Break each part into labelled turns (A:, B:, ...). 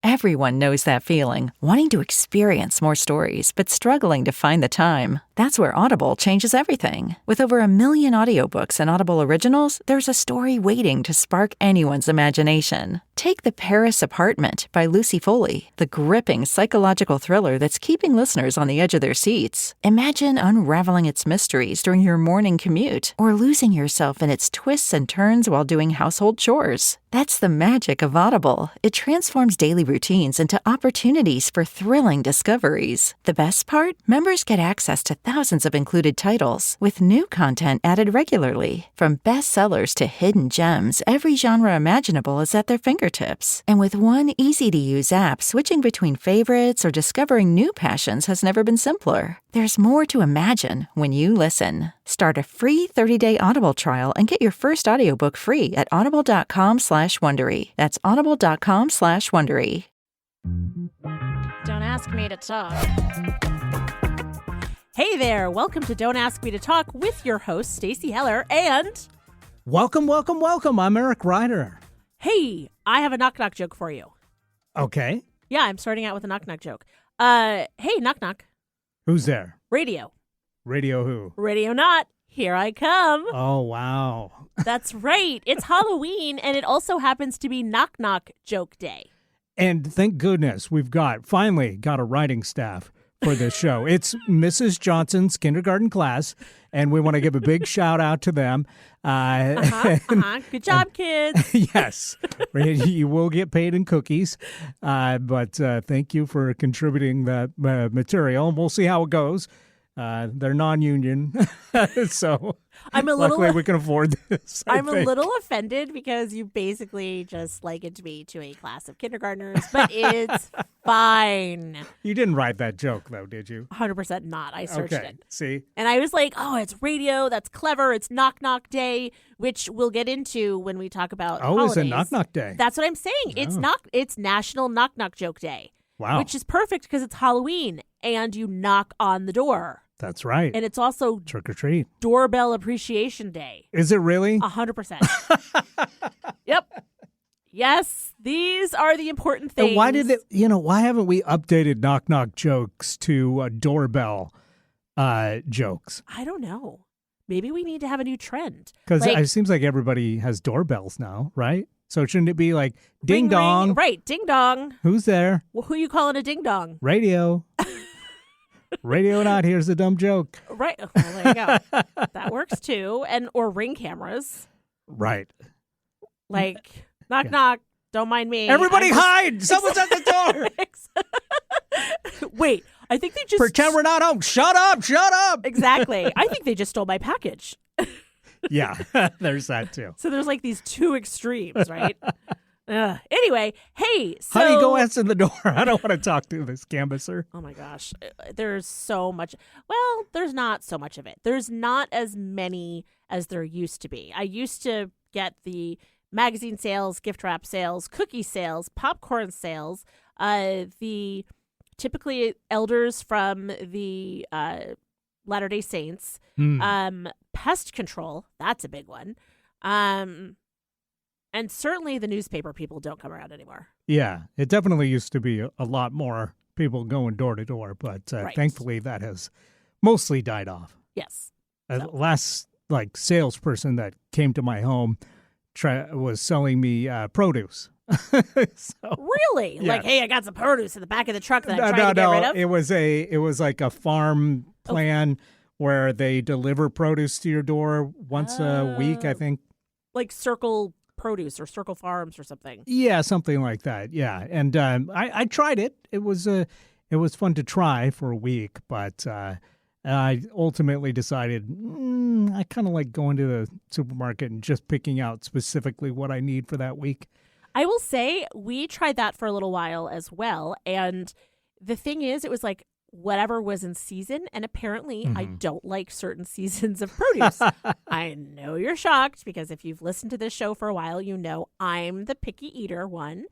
A: Everyone knows that feeling, wanting to experience more stories, but struggling to find the time. That's where Audible changes everything. With over 1 million audiobooks and Audible originals, there's a story waiting to spark anyone's imagination. Take The Paris Apartment by Lucy Foley, the gripping psychological thriller that's keeping listeners on the edge of their seats. Imagine unraveling its mysteries during your morning commute, or losing yourself in its twists and turns while doing household chores. That's the magic of Audible. It transforms daily routines into opportunities for thrilling discoveries. The best part? Members get access to thousands of included titles, with new content added regularly. From bestsellers to hidden gems, every genre imaginable is at their fingertips. And with one easy-to-use app, switching between favorites or discovering new passions has never been simpler. There's more to imagine when you listen. Start a free 30-day Audible trial and get your first audiobook free at audible.com/Wondery. That's audible.com/Wondery.
B: Don't ask me to talk. Hey there, welcome to Don't Ask Me to Talk with your host, Stacey Heller, and...
C: Welcome. I'm Eric Ryder.
B: Hey, I have a knock-knock joke for you.
C: Okay.
B: Yeah, I'm starting out with a knock-knock joke. Hey, knock-knock.
C: Who's there?
B: Radio.
C: Radio who?
B: Radio not. Here I come.
C: Oh, wow.
B: That's right. It's Halloween, and it also happens to be knock-knock joke day.
C: And thank goodness we've finally got a writing staff for this show. It's Mrs. Johnson's kindergarten class, and we want to give a big shout out to them.
B: Good job, kids.
C: Yes. You will get paid in cookies, but thank you for contributing that material. We'll see how it goes. They're non-union, so luckily we can afford this.
B: I'm a little offended because you basically just likened me to a class of kindergartners, but it's fine.
C: You didn't write that joke, though, did you?
B: 100% not. I searched it.
C: See?
B: And I was like, oh, it's radio. That's clever. It's Knock Knock Day, which we'll get into when we talk about holidays.
C: It's a Knock Knock Day.
B: That's what I'm saying. It's National Knock Knock Joke Day.
C: Wow.
B: Which is perfect because it's Halloween and you knock on the door.
C: That's right.
B: And it's also
C: trick or treat.
B: Doorbell Appreciation Day.
C: Is it really?
B: 100%. Yep. Yes, these are the important things.
C: And why haven't we updated knock knock jokes to doorbell jokes?
B: I don't know. Maybe we need to have a new trend.
C: Because it seems like everybody has doorbells now, right? So shouldn't it be like ding
B: ring,
C: dong?
B: Ring. Right, ding dong.
C: Who's there?
B: Well, who you calling a ding dong?
C: Radio. Radio not, here's a dumb joke.
B: Right. Well, there you go. That works too. Or ring cameras.
C: Right.
B: Like, knock, knock. Don't mind me.
C: Everybody hide. Someone's at the
B: door. Wait, I think they just...
C: Pretend we're not home. Shut up.
B: Exactly. I think they just stole my package.
C: Yeah, there's that too.
B: So there's like these two extremes, right? Anyway, hey, so...
C: Honey, go answer the door. I don't want to talk to this canvasser.
B: Oh my gosh. There's so much. Well, there's not so much of it. There's not as many as there used to be. I used to get the magazine sales, gift wrap sales, cookie sales, popcorn sales, the typically elders from the Latter-day Saints, pest control. That's a big one. And certainly the newspaper people don't come around anymore.
C: Yeah, it definitely used to be a lot more people going door to door, but
B: right.
C: Thankfully that has mostly died off.
B: Yes.
C: Last salesperson that came to my home was selling me produce.
B: Really?
C: Yes.
B: Like, hey, I got some produce in the back of the truck that I'm trying to get rid of?
C: It was like a farm plan where they deliver produce to your door once a week, I think.
B: Like Circle Produce or Circle Farms or something.
C: Yeah, something like that. Yeah, and I tried it. It was fun to try for a week, but I ultimately decided I kind of like going to the supermarket and just picking out specifically what I need for that week.
B: I will say we tried that for a little while as well, and the thing is, it was like whatever was in season, and apparently I don't like certain seasons of produce. I know you're shocked because if you've listened to this show for a while, you know I'm the picky eater one.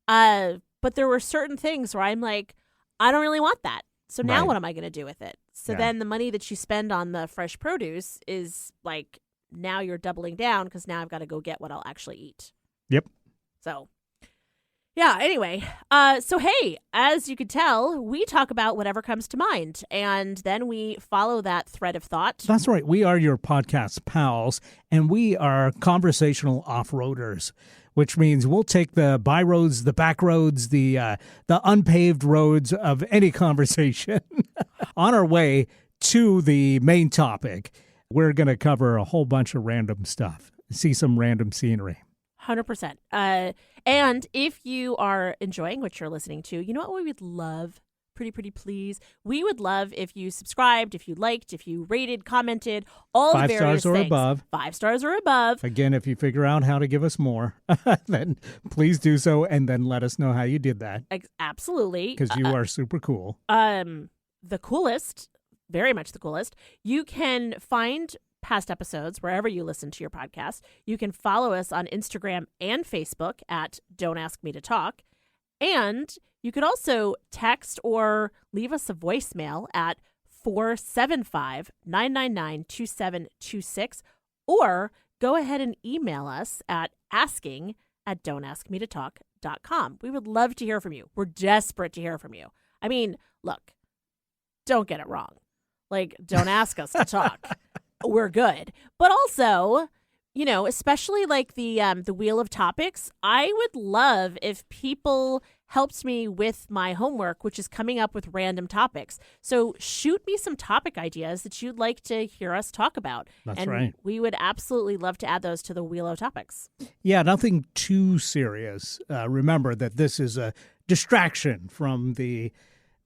B: But there were certain things where I'm like, I don't really want that. So now what am I going to do with it? So then the money that you spend on the fresh produce is like, now you're doubling down because now I've got to go get what I'll actually eat.
C: Yep.
B: So Yeah, anyway, so hey, as you could tell, we talk about whatever comes to mind, and then we follow that thread of thought.
C: That's right. We are your podcast pals, and we are conversational off-roaders, which means we'll take the by roads, the back roads, the unpaved roads of any conversation on our way to the main topic. We're going to cover a whole bunch of random stuff, see some random scenery.
B: 100%. And if you are enjoying what you're listening to, you know what we would love? Pretty please. We would love if you subscribed, if you liked, if you rated, commented, all the various things.
C: 5 stars or above.
B: 5 stars or above.
C: Again, if you figure out how to give us more, then please do so, and then let us know how you did that.
B: Absolutely.
C: Because you are super cool.
B: The coolest, very much the coolest, you can find past episodes wherever you listen to your podcast. You can follow us on Instagram and Facebook at Don't Ask Me to Talk. And you could also text or leave us a voicemail at 475-999-2726, or go ahead and email us at asking@don'taskmetotalk.com. We would love to hear from you. We're desperate to hear from you. I mean, look, don't get it wrong. Like, don't ask us to talk. We're good. But also, you know, especially like the wheel of topics, I would love if people helped me with my homework, which is coming up with random topics. So shoot me some topic ideas that you'd like to hear us talk about.
C: That's right.
B: We would absolutely love to add those to the wheel of topics.
C: Yeah, nothing too serious. Remember that this is a distraction from the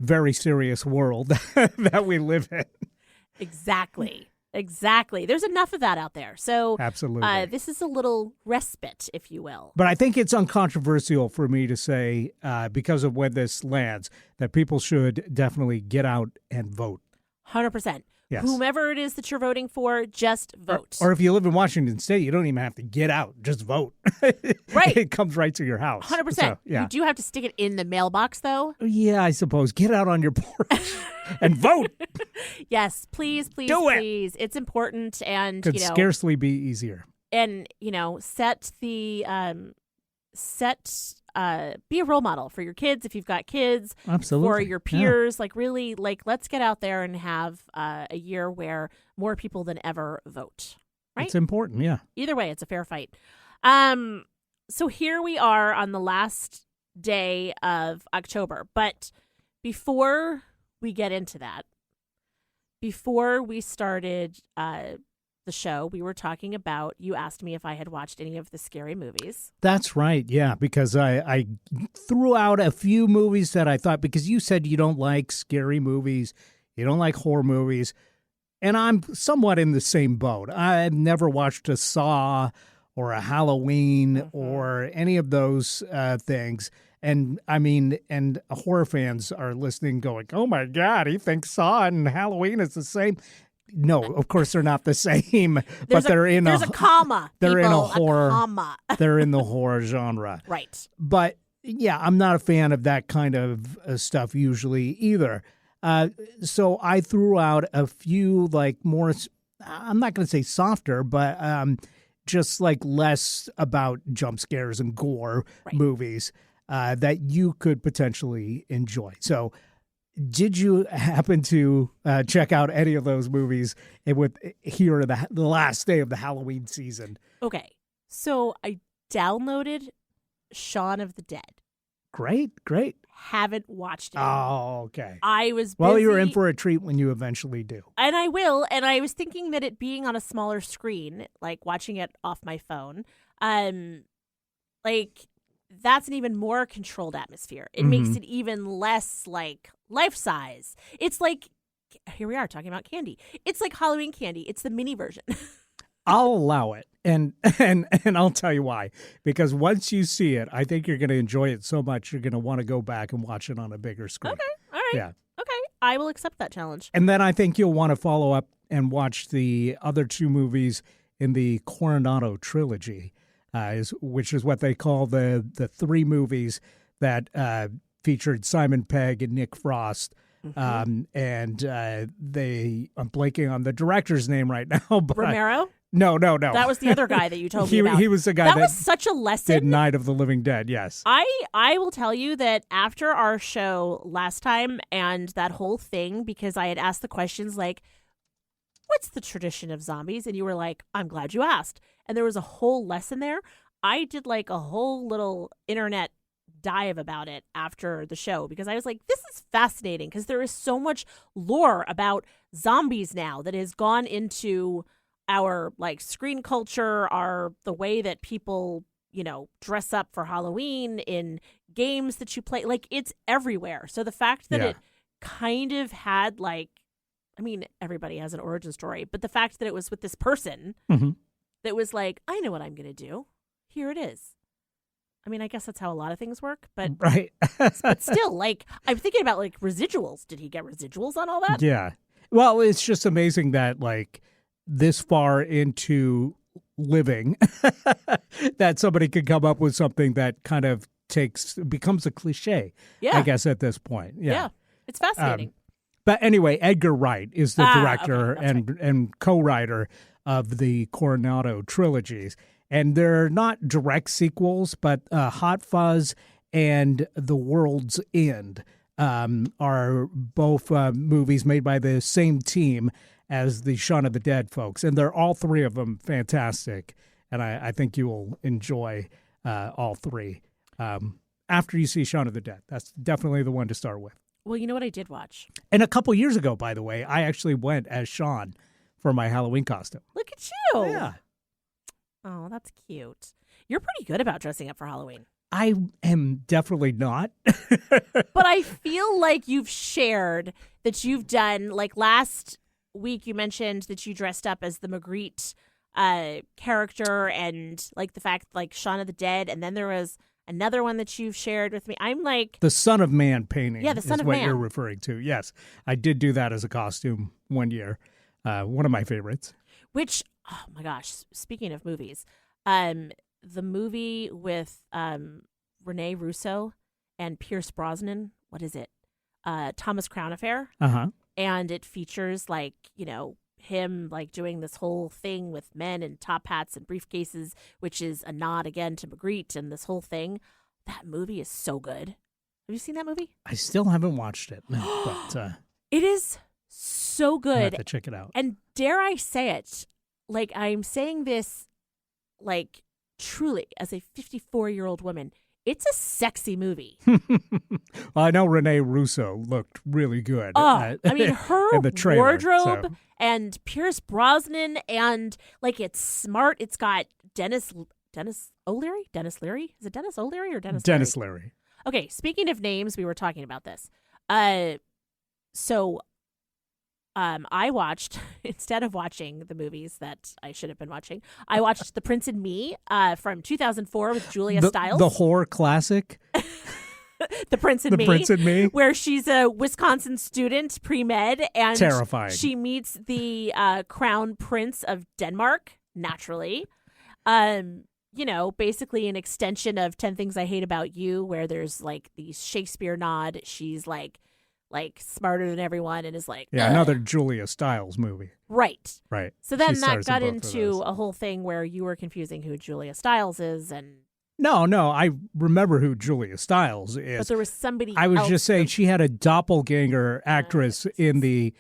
C: very serious world that we live in.
B: Exactly. There's enough of that out there. So
C: absolutely,
B: this is a little respite, if you will.
C: But I think it's uncontroversial for me to say, because of where this lands, that people should definitely get out and vote.
B: 100%.
C: Yes.
B: Whomever it is that you're voting for, just vote.
C: Or if you live in Washington State, you don't even have to get out. Just vote.
B: Right.
C: It comes right to your house.
B: 100%.
C: So, yeah.
B: You do have to stick it in the mailbox, though.
C: Yeah, I suppose. Get out on your porch and vote.
B: Yes, please.
C: Do it.
B: It's important, and
C: could scarcely be easier.
B: And be a role model for your kids if you've got kids.
C: Absolutely.
B: For your peers. Yeah. Like, really, let's get out there and have a year where more people than ever vote. Right?
C: It's important, yeah.
B: Either way, it's a fair fight. So here we are on the last day of October. But before we get into that, before we started the show, we were talking about, you asked me if I had watched any of the scary movies.
C: That's right, yeah, because I threw out a few movies that I thought, because you said you don't like scary movies, you don't like horror movies, and I'm somewhat in the same boat. I've never watched a Saw or a Halloween or any of those things. And I mean, and horror fans are listening going, oh my God, he thinks Saw and Halloween is the same. No, of course they're not the same, but
B: there's a comma.
C: They're in a
B: people,
C: horror.
B: A comma.
C: They're in the horror genre.
B: Right.
C: But yeah, I'm not a fan of that kind of stuff usually either. So I threw out a few like more, I'm not going to say softer, but just like less about jump scares and gore movies that you could potentially enjoy. So did you happen to check out any of those movies here the last day of the Halloween season?
B: Okay, so I downloaded Shaun of the Dead.
C: Great.
B: Haven't watched it.
C: Oh, okay.
B: I was busy.
C: Well, you're in for a treat when you eventually do.
B: And I will. And I was thinking that it being on a smaller screen, like watching it off my phone, like that's an even more controlled atmosphere. It makes it even less like life size. It's like, here we are talking about candy. It's like Halloween candy. It's the mini version.
C: I'll allow it. And I'll tell you why. Because once you see it, I think you're going to enjoy it so much you're going to want to go back and watch it on a bigger screen.
B: Okay. All right.
C: Yeah.
B: Okay. I will accept that challenge.
C: And then I think you'll want to follow up and watch the other two movies in the Coronado trilogy, which is what they call the three movies that featured Simon Pegg and Nick Frost. And I'm blanking on the director's name right now. But
B: Romero?
C: No.
B: That was the other guy that you told me
C: he,
B: about.
C: He was the guy
B: that was such a lesson.
C: Did Night of the Living Dead, yes.
B: I will tell you that after our show last time and that whole thing, because I had asked the questions like, what's the tradition of zombies? And you were like, I'm glad you asked. And there was a whole lesson there. I did like a whole little internet dive about it after the show because I was like, this is fascinating because there is so much lore about zombies now that has gone into our like screen culture, the way that people, dress up for Halloween in games that you play. Like, it's everywhere. So the fact that it kind of had like, I mean, everybody has an origin story, but the fact that it was with this person that was like, I know what I'm going to do. Here it is. I mean, I guess that's how a lot of things work, but
C: right.
B: but still, like, I'm thinking about like residuals. Did he get residuals on all that?
C: Yeah. Well, it's just amazing that like this far into living that somebody could come up with something that kind of becomes a cliche, I guess, at this point. Yeah.
B: It's fascinating.
C: But anyway, Edgar Wright is the director
B: okay,
C: and co-writer of the Coronado trilogies. And they're not direct sequels, but Hot Fuzz and The World's End are both movies made by the same team as the Shaun of the Dead folks. And they're all three of them fantastic. And I think you will enjoy all three after you see Shaun of the Dead. That's definitely the one to start with.
B: Well, you know what I did watch?
C: And a couple years ago, by the way, I actually went as Shaun for my Halloween costume.
B: Look at you.
C: Yeah.
B: Oh, that's cute. You're pretty good about dressing up for Halloween.
C: I am definitely not.
B: But I feel like you've shared that you've done, like last week you mentioned that you dressed up as the Magritte character and like the fact like Shaun of the Dead, and then there was another one that you've shared with me. I'm like...
C: The Son of Man painting.
B: Yeah, the Son of
C: Man.
B: Man.
C: What you're referring to. Yes. I did do that as a costume one year. One of my favorites.
B: Which, oh my gosh, speaking of movies, the movie with Rene Russo and Pierce Brosnan, what is it? Thomas Crown Affair.
C: Uh-huh.
B: And it features like, him like doing this whole thing with men in top hats and briefcases, which is a nod again to Magritte and this whole thing. That movie is so good. Have you seen that movie?
C: I still haven't watched it, but
B: it is so good.
C: I have to check it out.
B: And dare I say it, like I'm saying this like truly as a 54-year-old woman, it's a sexy movie.
C: Well, I know Rene Russo looked really good.
B: I mean, her
C: in the trailer,
B: wardrobe and Pierce Brosnan, and like it's smart. It's got Dennis O'Leary? Dennis Leary? Is it Dennis O'Leary or Dennis Leary?
C: Dennis Leary.
B: Okay, speaking of names, we were talking about this. So I watched, instead of watching the movies that I should have been watching, I watched The Prince and Me from 2004 with Julia Stiles.
C: The horror classic?
B: The Prince and
C: The
B: Me.
C: Prince and Me?
B: Where she's a Wisconsin student, pre-med, and
C: terrifying.
B: She meets the crown prince of Denmark, naturally. Basically an extension of 10 Things I Hate About You, where there's like the Shakespeare nod. She's like smarter than everyone and is like,
C: yeah, another Julia Stiles movie.
B: Right. So then
C: She
B: that
C: stars
B: got
C: in both of
B: into
C: those.
B: a whole thing where you were confusing who Julia Stiles is, and
C: No, I remember who Julia Stiles is.
B: but there was somebody
C: I was
B: else
C: just saying she had a doppelganger actress in the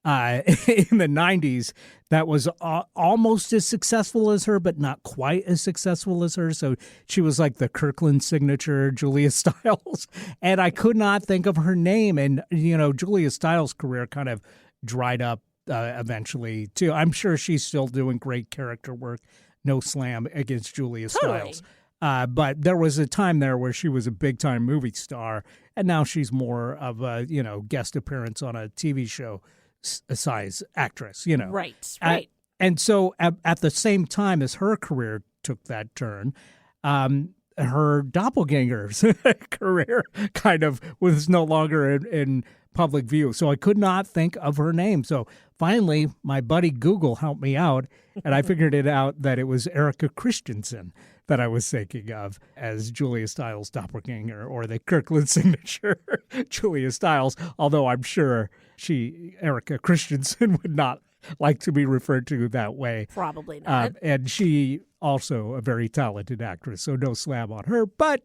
C: 90s that was almost as successful as her, but not quite as successful as her. So she was like the Kirkland signature, Julia Stiles. And I could not think of her name. And, Julia Stiles' career kind of dried up eventually, too. I'm sure she's still doing great character work. No slam against Julia Stiles. But there was a time there where she was a big-time movie star, and now she's more of a, guest appearance on a TV show size actress,
B: Right.
C: And so at the same time as her career took that turn, her doppelganger's career kind of was no longer in public view. So I could not think of her name. So finally, my buddy Google helped me out, and I figured it out that it was Erica Christensen that I was thinking of as Julia Stiles' doppelganger, or the Kirkland signature Julia Stiles, although I'm sure Erica Christensen would not like to be referred to that way.
B: Probably not.
C: And she also a very talented actress, so no slam on her. But,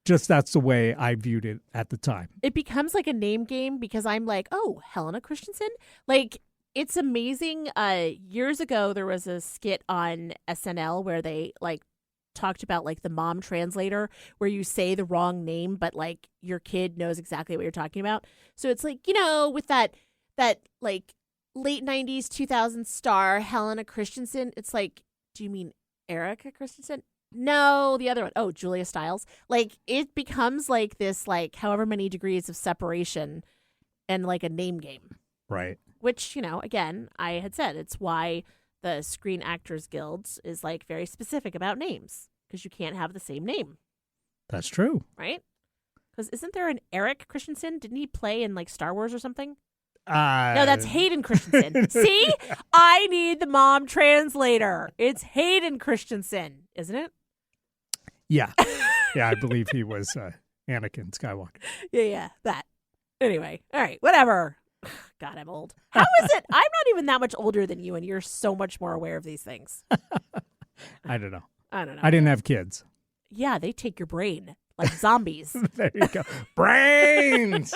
C: just that's the way I viewed it at the time.
B: It becomes like a name game because I'm like, oh, Helena Christensen? Like, it's amazing. Years ago, there was a skit on SNL where they, like, talked about, like, the mom translator where you say the wrong name, but, like, your kid knows exactly what you're talking about. So it's like, with that like, late 90s, 2000s star, Helena Christensen, it's like, do you mean Erica Christensen? No, the other one. Oh, Julia Stiles. Like, it becomes like this, like, however many degrees of separation and like a name game.
C: Right.
B: Which, again, I had said it's why the Screen Actors Guild is like very specific about names because you can't have the same name.
C: That's true.
B: Right? Because isn't there an Eric Christensen? Didn't he play in like Star Wars or something? No, that's Hayden Christensen. See? I need the mom translator. It's Hayden Christensen, isn't it?
C: Yeah. Yeah, I believe he was Anakin Skywalker.
B: Yeah, that. Anyway, all right, whatever. God, I'm old. How is it? I'm not even that much older than you, and you're so much more aware of these things.
C: I don't know.
B: I don't know.
C: I didn't have kids.
B: Yeah, they take your brain like zombies.
C: There you go. Brains!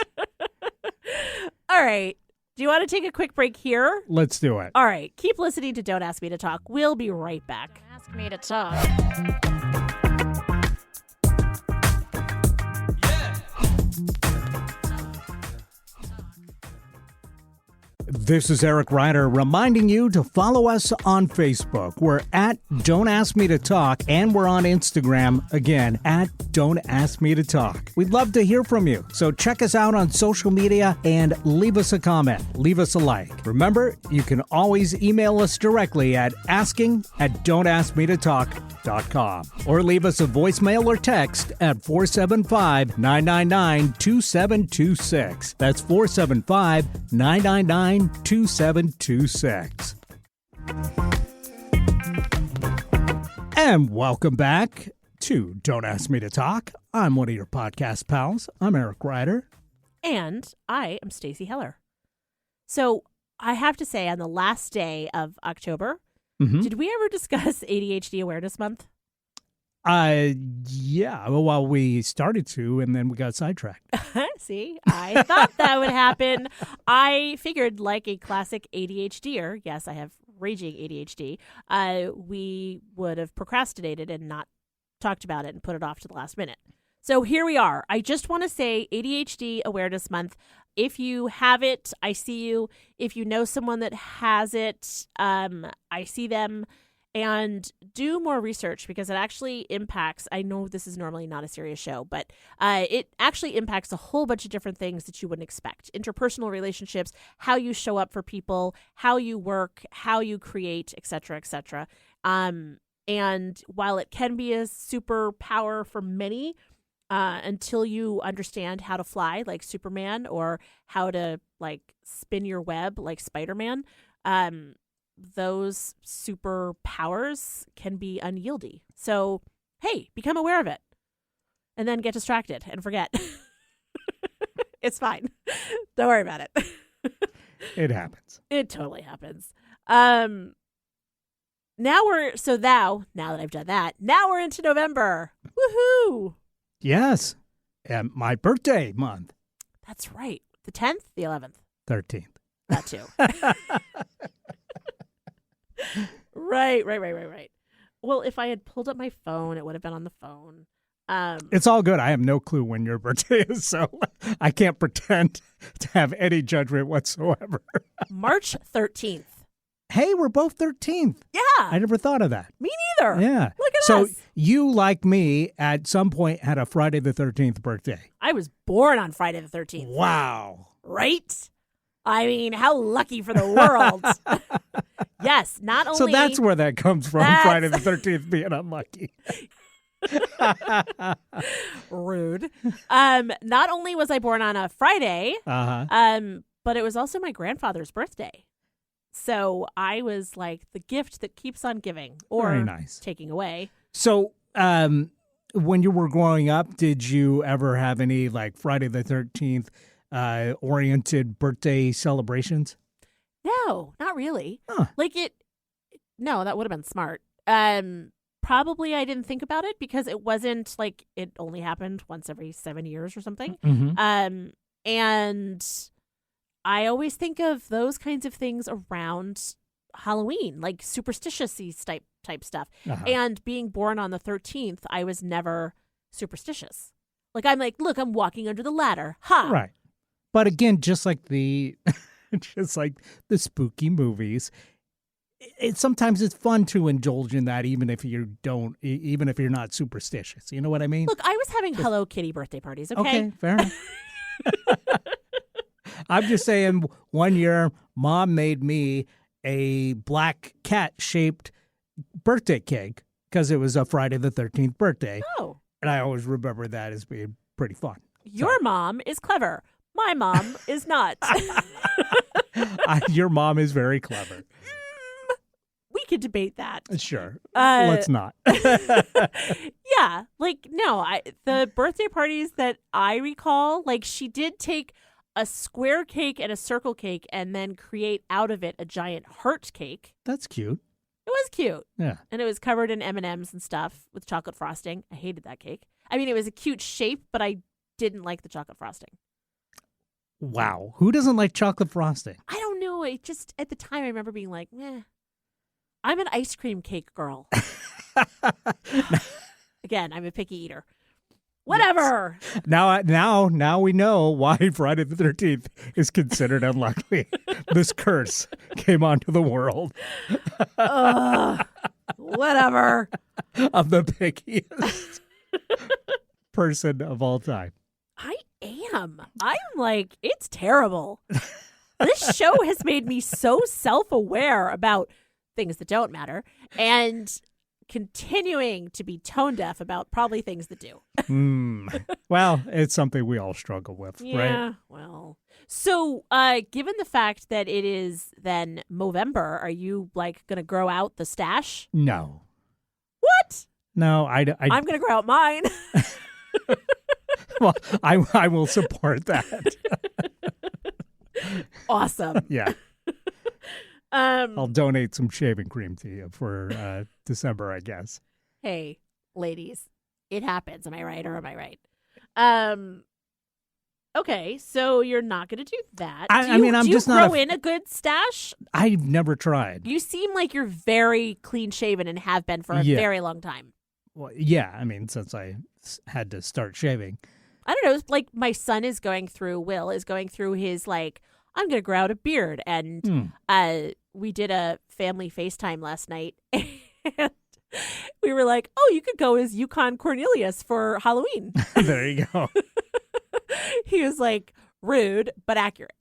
B: All right. Do you want to take a quick break here?
C: Let's do it.
B: All right. Keep listening to Don't Ask Me to Talk. We'll be right back.
D: Ask me to talk.
C: This is Eric Ryder reminding you to follow us on Facebook. We're at Don't Ask Me to Talk, and we're on Instagram, again, at Don't Ask Me to Talk. We'd love to hear from you, so check us out on social media and leave us a comment. Leave us a like. Remember, you can always email us directly at asking@don'taskmetotalk.com or leave us a voicemail or text at 475-999-2726. That's 475-999-2726. And welcome back to Don't Ask Me to Talk. I'm one of your podcast pals. I'm Eric Ryder.
B: And I am Stacey Heller. So I have to say, on the last day of October, did we ever discuss ADHD Awareness Month?
C: Yeah. Well, we started to, and then we got sidetracked.
B: See, I thought that would happen. I figured, like a classic ADHDer, yes, I have raging ADHD, we would have procrastinated and not talked about it and put it off to the last minute. So here we are. I just want to say ADHD Awareness Month. If you have it, I see you. If you know someone that has it, I see them. And do more research because it actually impacts, I know this is normally not a serious show, but it actually impacts a whole bunch of different things that you wouldn't expect. Interpersonal relationships, how you show up for people, how you work, how you create, et cetera, et cetera. And while it can be a superpower for many, until you understand how to fly like Superman or how to like spin your web like Spider-Man, those superpowers can be unyieldy. So, hey, become aware of it and then get distracted and forget. It's fine. Don't worry about it.
C: It happens.
B: It totally happens. Now that I've done that, now we're into November. Woohoo!
C: Yes. And my birthday month.
B: That's right. The 10th, the 11th.
C: 13th.
B: That too. Right. Well, if I had pulled up my phone, it would have been on the phone.
C: It's all good. I have no clue when your birthday is, so I can't pretend to have any judgment whatsoever.
B: March 13th.
C: Hey, we're both 13th.
B: Yeah.
C: I never thought of that.
B: Me neither.
C: Yeah.
B: Look at
C: so
B: us.
C: So you, like me, at some point had a Friday the 13th birthday.
B: I was born on Friday the 13th.
C: Wow.
B: Right? I mean, how lucky for the world. Yes, not only...
C: So that's where that comes from, Friday the 13th being unlucky.
B: Rude. Not only was I born on a Friday, but it was also my grandfather's birthday. So I was like the gift that keeps on giving or
C: Very nice.
B: Taking away.
C: So when you were growing up, did you ever have any like Friday the 13th oriented birthday celebrations?
B: No, not really.
C: Huh.
B: Like no, that would have been smart. Probably I didn't think about it because it wasn't like it only happened once every 7 years or something.
C: Mm-hmm.
B: And I always think of those kinds of things around Halloween, like superstitious-y type stuff.
C: Uh-huh.
B: And being born on the 13th, I was never superstitious. Like, I'm like, look, I'm walking under the ladder. Ha!
C: Right. But again, just like the spooky movies, sometimes it's fun to indulge in that, even if you're not superstitious. You know what I mean?
B: Look, I was having Hello Kitty birthday parties, okay?
C: Fair enough. I'm just saying, one year, Mom made me a black cat-shaped birthday cake because it was a Friday the 13th birthday.
B: Oh.
C: And I always remember that as being pretty fun.
B: Your mom is clever. My mom is not.
C: Your mom is very clever.
B: We could debate that.
C: Sure. Let's not.
B: Yeah. Like, no, the birthday parties that I recall, like, she did take a square cake and a circle cake and then create out of it a giant heart cake.
C: That's cute.
B: It was cute.
C: Yeah.
B: And it was covered in M&Ms and stuff with chocolate frosting. I hated that cake. I mean, it was a cute shape, but I didn't like the chocolate frosting.
C: Wow. Who doesn't like chocolate frosting?
B: I don't know. It just, at the time, I remember being like, meh. I'm an ice cream cake girl. Again, I'm a picky eater. Whatever.
C: Yes. Now we know why Friday the 13th is considered unlucky. This curse came onto the world.
B: Whatever.
C: Of the pickiest person of all time.
B: I am. I'm like, it's terrible. This show has made me so self-aware about things that don't matter and continuing to be tone deaf about probably things that do.
C: Well, it's something we all struggle with, right?
B: Yeah, well. So, given the fact that it is then Movember, are you like going to grow out the stash?
C: No.
B: What?
C: No, I'm
B: going to grow out mine.
C: Well, I will support that.
B: Awesome.
C: Yeah. I'll donate some shaving cream to you for December, I guess.
B: Hey, ladies, it happens. Am I right or am I right? Okay, so you're not going to do that.
C: I'm just not.
B: Do you grow in a good stash?
C: I've never tried.
B: You seem like you're very clean shaven and have been for a very long time.
C: Well, yeah, I mean, since I had to start shaving.
B: I don't know. It's like my son is going through. Will is going through his like. I'm going to grow out a beard, and we did a family FaceTime last night, and we were like, "Oh, you could go as Yukon Cornelius for Halloween."
C: There you go.
B: He was like rude but accurate.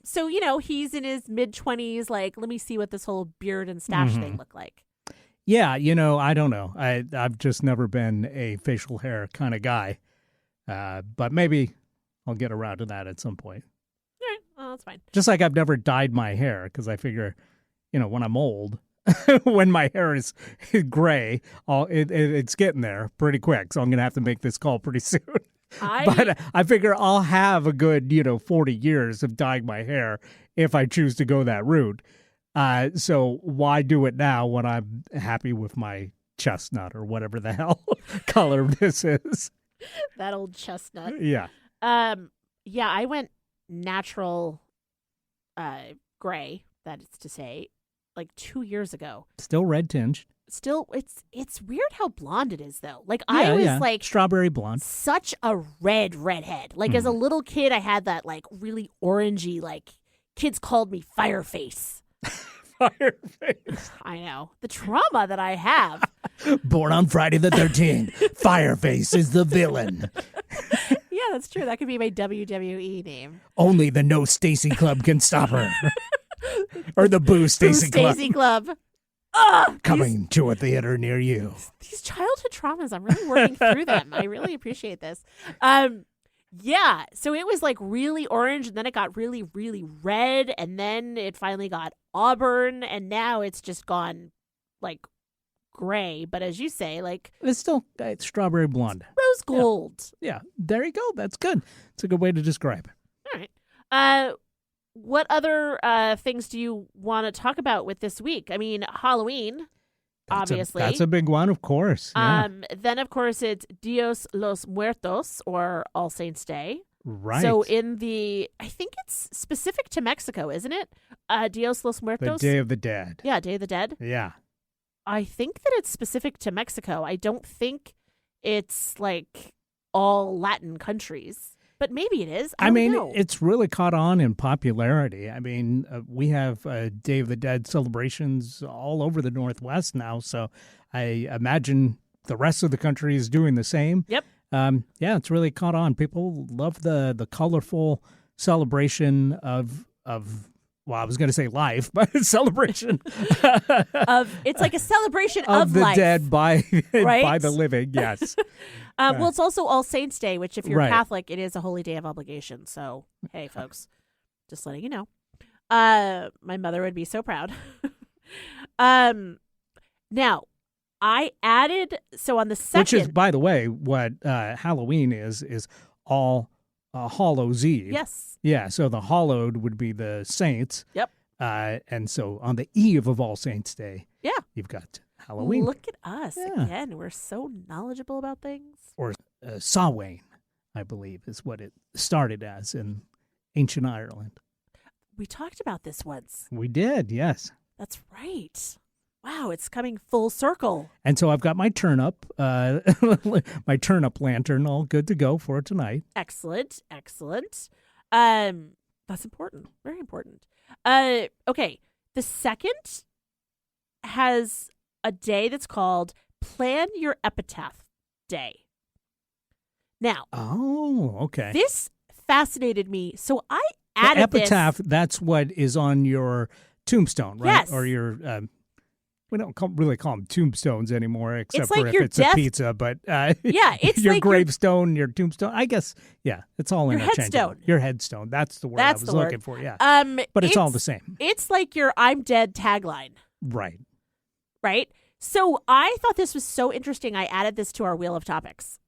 B: So he's in his mid-20s. Like, let me see what this whole beard and stash thing look like.
C: Yeah, I don't know. I've just never been a facial hair kind of guy, but maybe I'll get around to that at some point.
B: All right, well, that's fine.
C: Just like I've never dyed my hair because I figure, when I'm old, when my hair is gray, it's getting there pretty quick. So I'm going to have to make this call pretty soon. But I figure I'll have a good, 40 years of dyeing my hair if I choose to go that route. So why do it now when I'm happy with my chestnut or whatever the hell color this is?
B: That old chestnut.
C: Yeah.
B: Yeah, I went natural gray, that is to say, like 2 years ago.
C: Still red tinged.
B: Still, it's weird how blonde it is, though. Like, I was like...
C: strawberry blonde.
B: Such a redhead. Like, as a little kid, I had that, like, really orangey, like, kids called me Fireface.
C: Fireface.
B: I know. The trauma that I have.
C: Born on Friday the 13th. Fireface is the villain.
B: Yeah, that's true. That could be my WWE name.
C: Only the No Stacy Club can stop her. Or the Boo Stacy Club.
B: Stacy Club.
C: Coming to a theater near you.
B: These childhood traumas, I'm really working through them. I really appreciate this. Yeah, so it was like really orange, and then it got really, really red, and then it finally got auburn, and now it's just gone like gray. But as you say, like
C: it's still strawberry blonde,
B: rose gold.
C: Yeah, there you go. That's good. It's a good way to describe it.
B: All right. what other things do you want to talk about with this week? I mean, Halloween, obviously.
C: That's a big one, of course. Yeah.
B: Then, of course, it's Dios los Muertos, or All Saints Day.
C: Right.
B: So I think it's specific to Mexico, isn't it? Dios los Muertos.
C: The Day of the Dead.
B: Yeah, Day of the Dead.
C: Yeah.
B: I think that it's specific to Mexico. I don't think it's like all Latin countries, but maybe it is. I don't know.
C: It's really caught on in popularity. I mean, we have Day of the Dead celebrations all over the Northwest now, so I imagine the rest of the country is doing the same.
B: Yep.
C: Yeah, it's really caught on. People love the colorful celebration of well, I was going to say life, but celebration
B: it's like a celebration
C: of the
B: life.
C: dead by
B: right?
C: by the living. Yes.
B: Well, it's also All Saints Day, which if you're
C: Right.
B: Catholic, it is a holy day of obligation. So, hey, folks, just letting you know. My mother would be so proud. Now, I added, so on the second.
C: Which is, by the way, what Halloween is All Hallows Eve.
B: Yes.
C: Yeah, so the hallowed would be the saints.
B: Yep.
C: And so on the eve of All Saints Day,
B: Yeah.
C: you've got Halloween.
B: Look at us
C: Yeah.
B: again. We're so knowledgeable about things.
C: Or Samhain, I believe, is what it started as in ancient Ireland.
B: We talked about this once.
C: We did, yes.
B: That's right. Wow, it's coming full circle.
C: And so I've got my turnip, my turnip lantern all good to go for tonight.
B: Excellent. That's important. Very important. Okay. The second has a day that's called Plan Your Epitaph Day. Now,
C: Okay.
B: this fascinated me. So I
C: The
B: added
C: epitaph,
B: this.
C: that's what is on your tombstone, right?
B: Yes.
C: Or your, we don't really call them tombstones anymore, except
B: It's like
C: for if
B: your
C: it's
B: death-
C: a pizza. But
B: Yeah, it's
C: your
B: like
C: gravestone, your tombstone. I guess, yeah, it's all
B: Your
C: interchangeable.
B: headstone.
C: Your headstone. That's the word
B: That's
C: I was
B: the word.
C: looking for. Yeah, but it's all the same,
B: It's like your I'm dead tagline,
C: right?
B: right? So I thought this was so interesting. I added this to our wheel of topics,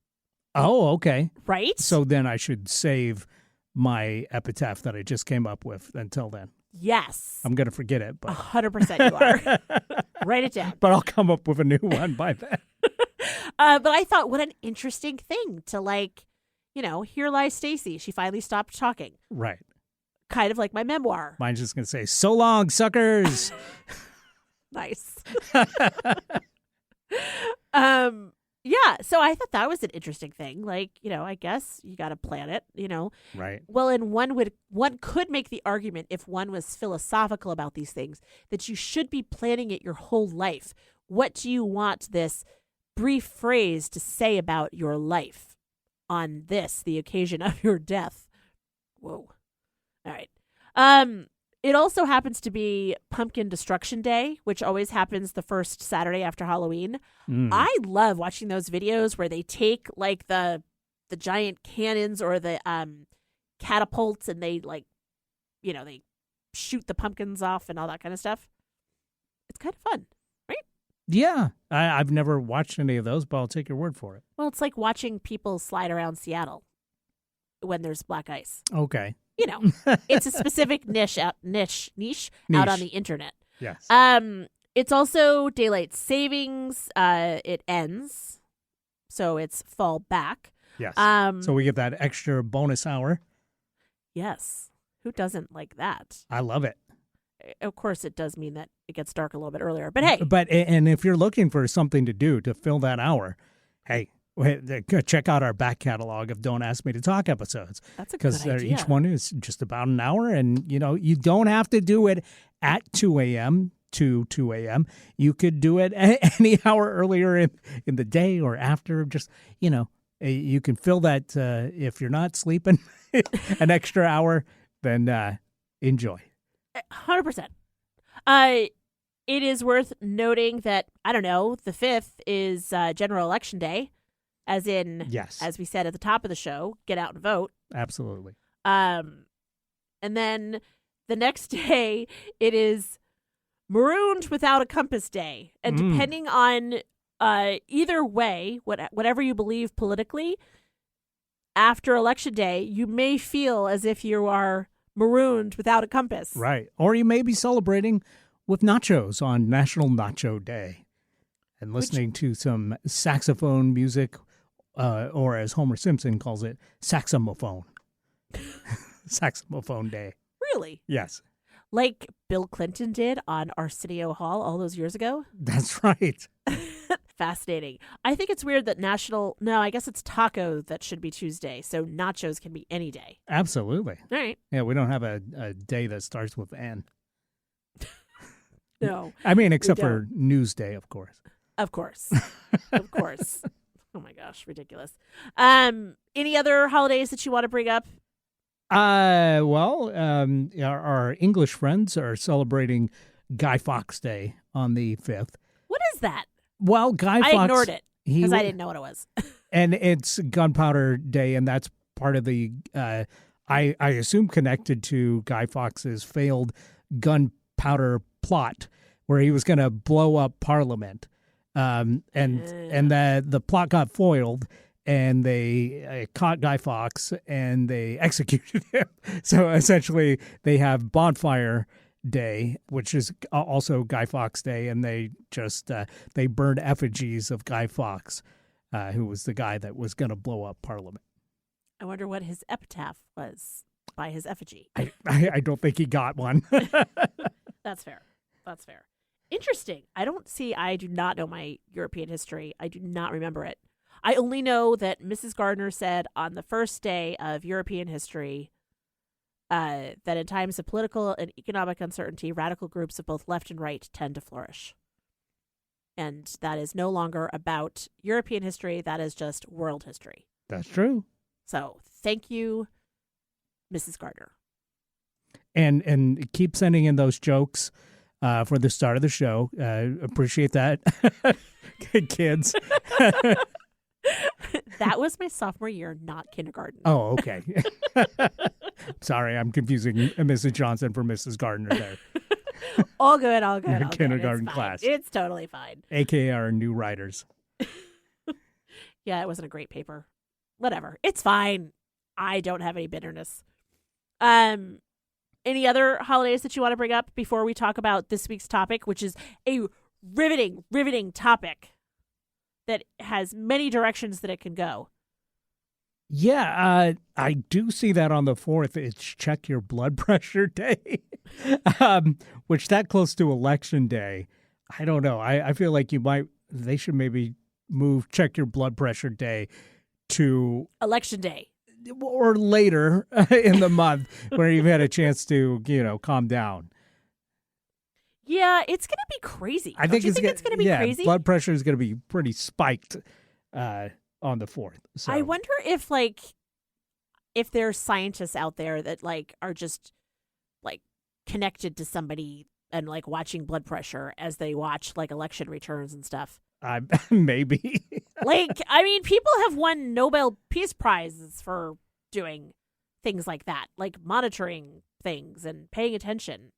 C: Oh, okay.
B: right?
C: So then I should save my epitaph that I just came up with until then.
B: yes,
C: I'm gonna forget it, but
B: 100% you are. Write it down.
C: I'll come up with a new one by then.
B: But I thought, what an interesting thing to here lies Stacy. She finally stopped talking.
C: Right.
B: Kind of like my memoir.
C: Mine's just gonna say, "So long, suckers."
B: Nice. Yeah, so I thought that was an interesting thing. I guess you got to plan it,
C: Right.
B: Well, and one could make the argument, if one was philosophical about these things, that you should be planning it your whole life. What do you want this brief phrase to say about your life on this, the occasion of your death? Whoa. All right. It also happens to be Pumpkin Destruction Day, which always happens the first Saturday after Halloween. I love watching those videos where they take the giant cannons or the catapults and they they shoot the pumpkins off and all that kind of stuff. It's kind of fun, right?
C: Yeah, I've never watched any of those, but I'll take your word for it.
B: Well, it's like watching people slide around Seattle when there's black ice.
C: Okay.
B: It's a specific niche out on the internet.
C: Yes.
B: It's also daylight savings. It ends, so it's fall back.
C: Yes. So we get that extra bonus hour.
B: Yes. Who doesn't like that?
C: I love it.
B: Of course, it does mean that it gets dark a little bit earlier. But hey,
C: and if you're looking for something to do to fill that hour, hey, check out our back catalog of Don't Ask Me to Talk episodes.
B: That's a good idea.
C: Each one is just about an hour, and you don't have to do it at 2 a.m. to 2 a.m. You could do it any hour earlier in the day or after. Just you can fill that if you're not sleeping an extra hour, then enjoy.
B: 100%. It is worth noting that the 5th is General Election Day. As in,
C: yes,
B: as we said at the top of the show, get out and vote.
C: Absolutely.
B: And then the next day, it is Marooned Without a Compass Day. And depending on either way, whatever you believe politically, after Election Day, you may feel as if you are marooned without a compass.
C: Right. Or you may be celebrating with nachos on National Nacho Day and listening to some saxophone music, or as Homer Simpson calls it, saxophone. Saxophone Day.
B: Really?
C: Yes.
B: Like Bill Clinton did on Arsenio Hall all those years ago?
C: That's right.
B: Fascinating. I think it's weird that I guess it's taco that should be Tuesday, so nachos can be any day.
C: Absolutely.
B: All right.
C: Yeah, we don't have a day that starts with N.
B: No.
C: I mean, except for News Day, of course.
B: Of course. Of course. Oh my gosh, ridiculous. Any other holidays that you want to bring up?
C: Well, our English friends are celebrating Guy Fawkes Day on the 5th.
B: What is that?
C: Well, Guy Fawkes...
B: I ignored it because I didn't know what it was.
C: And it's Gunpowder Day, and that's part of the, I assume, connected to Guy Fawkes's failed gunpowder plot, where he was going to blow up Parliament. And the plot got foiled, and they caught Guy Fawkes, and they executed him. So essentially, they have Bonfire Day, which is also Guy Fawkes Day, and they just they burned effigies of Guy Fawkes, who was the guy that was going to blow up Parliament.
B: I wonder what his epitaph was by his effigy.
C: I don't think he got one.
B: That's fair. That's fair. Interesting. I do not know my European history. I do not remember it. I only know that Mrs. Gardner said on the first day of European history that in times of political and economic uncertainty, radical groups of both left and right tend to flourish. And that is no longer about European history. That is just world history.
C: That's true.
B: So thank you, Mrs. Gardner.
C: And keep sending in those jokes for the start of the show. Appreciate that, kids.
B: That was my sophomore year, not kindergarten.
C: Oh, okay. Sorry, I'm confusing Mrs. Johnson for Mrs. Gardner there.
B: All good, all good.
C: Your
B: all
C: kindergarten
B: good.
C: class.
B: It's totally fine.
C: AKA our new writers.
B: Yeah, it wasn't a great paper. Whatever. It's fine. I don't have any bitterness. Any other holidays that you want to bring up before we talk about this week's topic, which is a riveting topic that has many directions that it can go?
C: Yeah, I do see that on the 4th. It's Check Your Blood Pressure Day, which that close to Election Day. I don't know. I feel like they should maybe move Check Your Blood Pressure Day to
B: Election Day.
C: Or later in the month where you've had a chance to, calm down.
B: Yeah, it's going to be crazy.
C: I think it's going
B: to be crazy.
C: Blood pressure is going to be pretty spiked on the 4th. So.
B: I wonder if there's scientists out there that are just connected to somebody and watching blood pressure as they watch election returns and stuff.
C: Maybe.
B: People have won Nobel Peace Prizes for doing things like that, monitoring things and paying attention.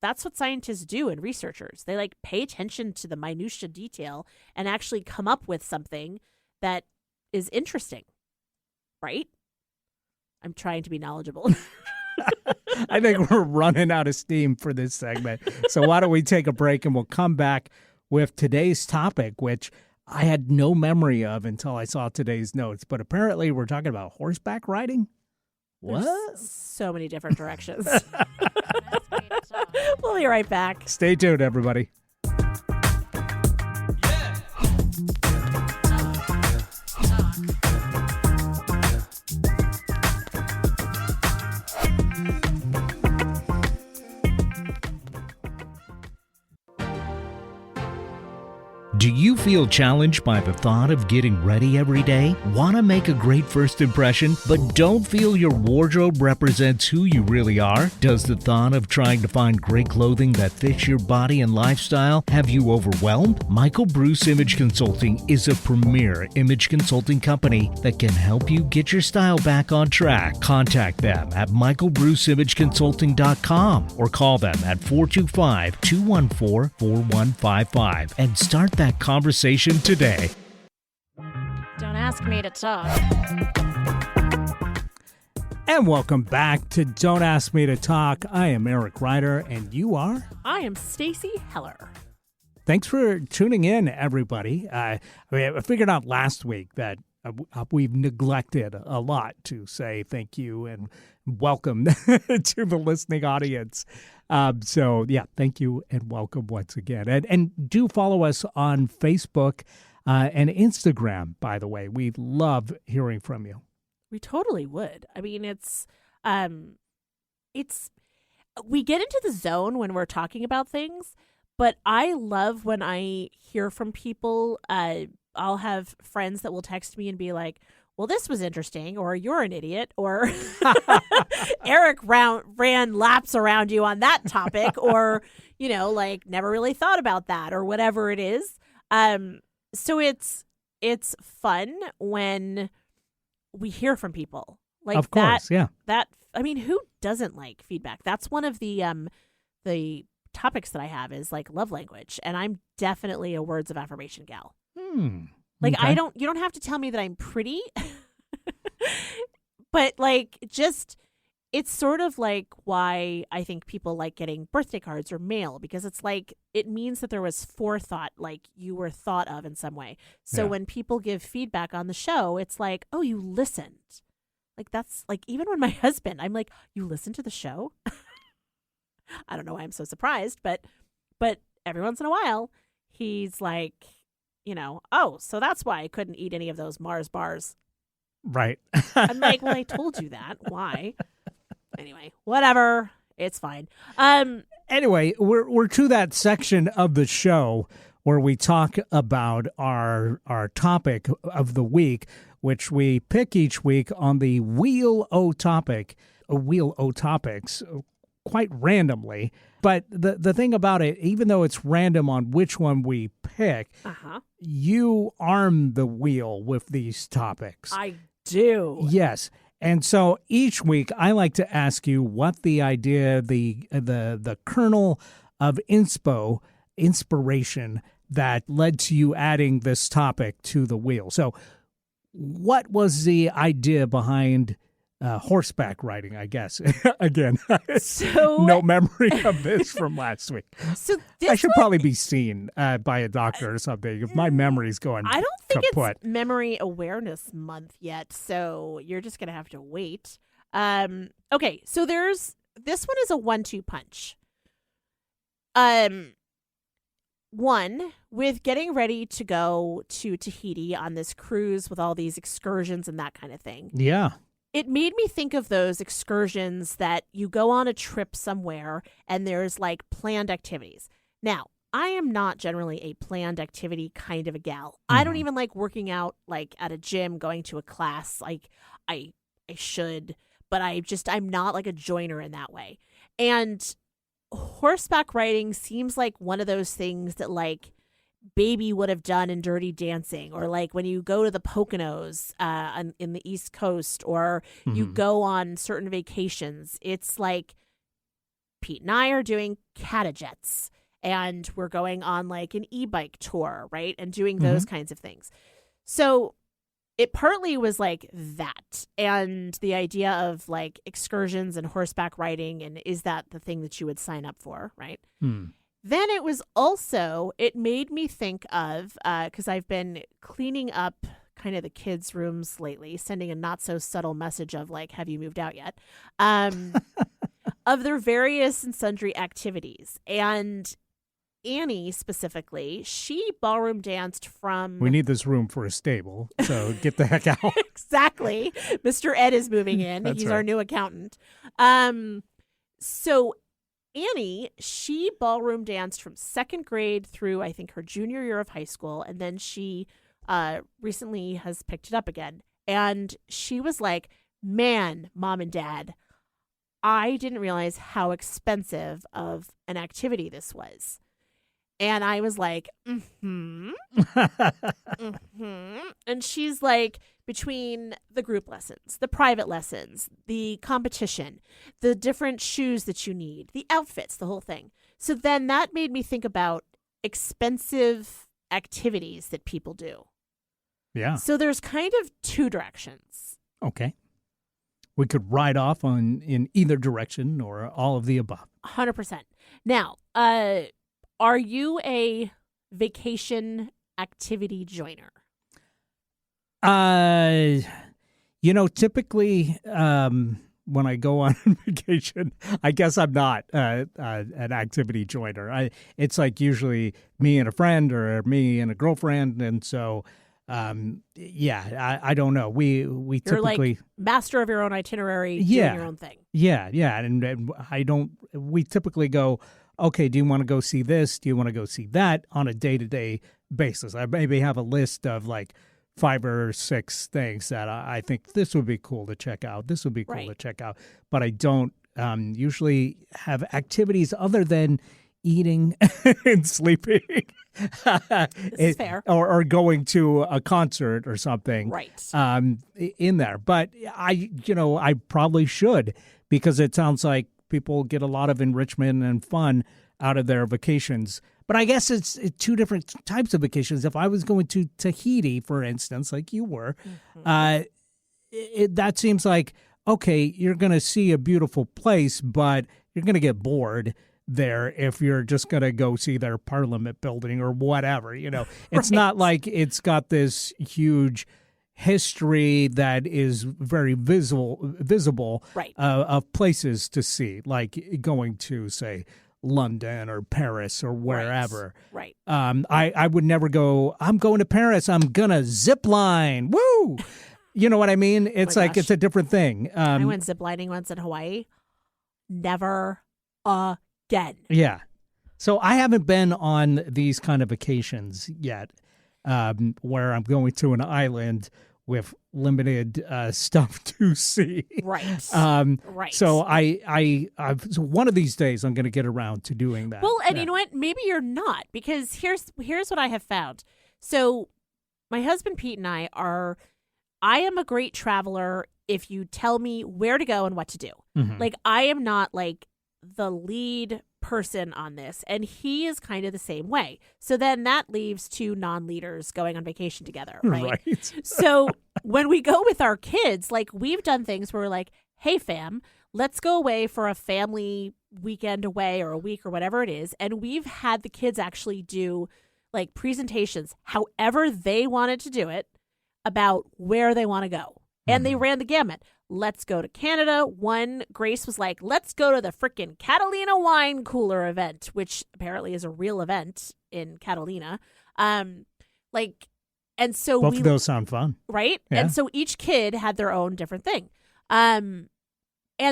B: That's what scientists do and researchers. They pay attention to the minutia detail and actually come up with something that is interesting. Right? I'm trying to be knowledgeable.
C: I think we're running out of steam for this segment. So why don't we take a break and we'll come back with today's topic, which I had no memory of until I saw today's notes. But apparently we're talking about horseback riding. What?
B: There's so many different directions. We'll be right back.
C: Stay tuned, everybody.
E: Do you feel challenged by the thought of getting ready every day? Want to make a great first impression, but don't feel your wardrobe represents who you really are? Does the thought of trying to find great clothing that fits your body and lifestyle have you overwhelmed? Michael Bruce Image Consulting is a premier image consulting company that can help you get your style back on track. Contact them at michaelbruceimageconsulting.com or call them at 425-214-4155 and start that conversation today.
D: Don't ask me to talk.
C: And welcome back to Don't Ask Me to Talk. I am Eric Ryder, and you are?
B: I am Stacy Heller.
C: Thanks for tuning in, everybody. I figured out last week that we've neglected a lot to say thank you and welcome to the listening audience. Thank you and welcome once again. And do follow us on Facebook and Instagram, by the way. We love hearing from you.
B: We totally would. I mean, it's we get into the zone when we're talking about things, but I love when I hear from people. I'll have friends that will text me and be like, well, this was interesting, or you're an idiot, or Eric ran laps around you on that topic, or, never really thought about that, or whatever it is. So it's fun when we hear from people. Like,
C: of course, yeah.
B: Who doesn't like feedback? That's one of the topics that I have is like love language, and I'm definitely a words of affirmation gal. Like,
C: okay.
B: You don't have to tell me that I'm pretty, but like, just, it's sort of like why I think people like getting birthday cards or mail, because it's like, it means that there was forethought, like you were thought of in some way. So when people give feedback on the show, it's like, oh, you listened. Like, that's like, even when my husband, I'm like, you listened to the show? I don't know why I'm so surprised, but every once in a while, he's like, oh, so that's why I couldn't eat any of those Mars bars.
C: Right.
B: I'm like, well, I told you that. Why? Anyway, whatever. It's fine.
C: Anyway, we're to that section of the show where we talk about our topic of the week, which we pick each week on the Wheel O Topics quite randomly. But the thing about it, even though it's random on which one we pick, you arm the wheel with these topics.
B: I do.
C: Yes. And so each week I like to ask you what the idea, the kernel of inspiration that led to you adding this topic to the wheel. So what was the idea behind horseback riding, I guess? Again, no memory of this from last week.
B: So
C: I should probably be seen by a doctor or something if my memory's going
B: I don't think
C: kaput.
B: It's Memory Awareness Month yet, so you're just going to have to wait. Okay, so this one is a 1-2 punch. One, with getting ready to go to Tahiti on this cruise with all these excursions and that kind of thing.
C: Yeah.
B: It made me think of those excursions that you go on a trip somewhere and there's like planned activities. Now, I am not generally a planned activity kind of a gal. I don't even like working out like at a gym, going to a class. Like I should, but I'm not like a joiner in that way. And horseback riding seems like one of those things that like Baby would have done in Dirty Dancing, or like when you go to the Poconos in the East Coast, or you go on certain vacations. It's like Pete and I are doing catajets, and we're going on like an e-bike tour, right? And doing those kinds of things. So it partly was like that, and the idea of like excursions and horseback riding, and is that the thing that you would sign up for, right? Then it was also, it made me think of, because I've been cleaning up kind of the kids' rooms lately, sending a not so subtle message of like, have you moved out yet? Of their various and sundry activities. And Annie specifically, she ballroom danced from...
C: We need this room for a stable, so get the heck out.
B: Exactly. Mr. Ed is moving in. He's our new accountant. So Annie, she ballroom danced from 2nd grade through, I think, her junior year of high school. And then she recently has picked it up again. And she was like, man, Mom and Dad, I didn't realize how expensive of an activity this was. And I was like, And she's like, between the group lessons, the private lessons, the competition, the different shoes that you need, the outfits, the whole thing. So then that made me think about expensive activities that people do.
C: Yeah.
B: So there's kind of two directions.
C: Okay. we could ride off in either direction or all of the above.
B: 100%. Now, are you a vacation activity joiner?
C: Typically, when I go on vacation, I guess I'm not an activity joiner. It's like usually me and a friend or me and a girlfriend, and so I don't know. We
B: You're
C: typically
B: like master of your own itinerary, doing your own thing.
C: Yeah, and I don't. We typically go, okay, do you want to go see this? Do you want to go see that on a day-to-day basis? I maybe have a list of like 5 or 6 things that I think this would be cool to check out. This would be cool to check out. But I don't usually have activities other than eating and sleeping.
B: This is fair.
C: Or going to a concert or something.
B: Right.
C: In there. But I probably should, because it sounds like people get a lot of enrichment and fun out of their vacations. But I guess it's 2 different types of vacations. If I was going to Tahiti, for instance, like you were, that seems like, okay, you're going to see a beautiful place, but you're going to get bored there if you're just going to go see their parliament building or whatever. It's not like it's got this huge history that is very visible of places to see, like going to, say, London or Paris or wherever.
B: Right.
C: I would never go, I'm going to Paris, I'm going to zip line. Woo! You know what I mean? It's like, it's a different thing.
B: I went ziplining once in Hawaii. Never again.
C: Yeah. So I haven't been on these kind of vacations yet, where I'm going to an island with limited stuff to see.
B: Right.
C: Right. So so one of these days I'm going to get around to doing that.
B: Well, and you know what? Maybe you're not, because here's what I have found. So my husband Pete and I am a great traveler if you tell me where to go and what to do.
C: Mm-hmm.
B: Like, I am not like the lead person on this, and he is kind of the same way. So then that leaves 2 non-leaders going on vacation together, right? So when we go with our kids, like, we've done things where we're like, hey fam, let's go away for a family weekend away or a week or whatever it is, and we've had the kids actually do like presentations however they wanted to do it about where they want to go. And they ran the gamut. Let's go to Canada. Grace was like, let's go to the frickin' Catalina wine cooler event, which apparently is a real event in Catalina. And so
C: both of those sound fun.
B: Right?
C: Yeah.
B: And so each kid had their own different thing. And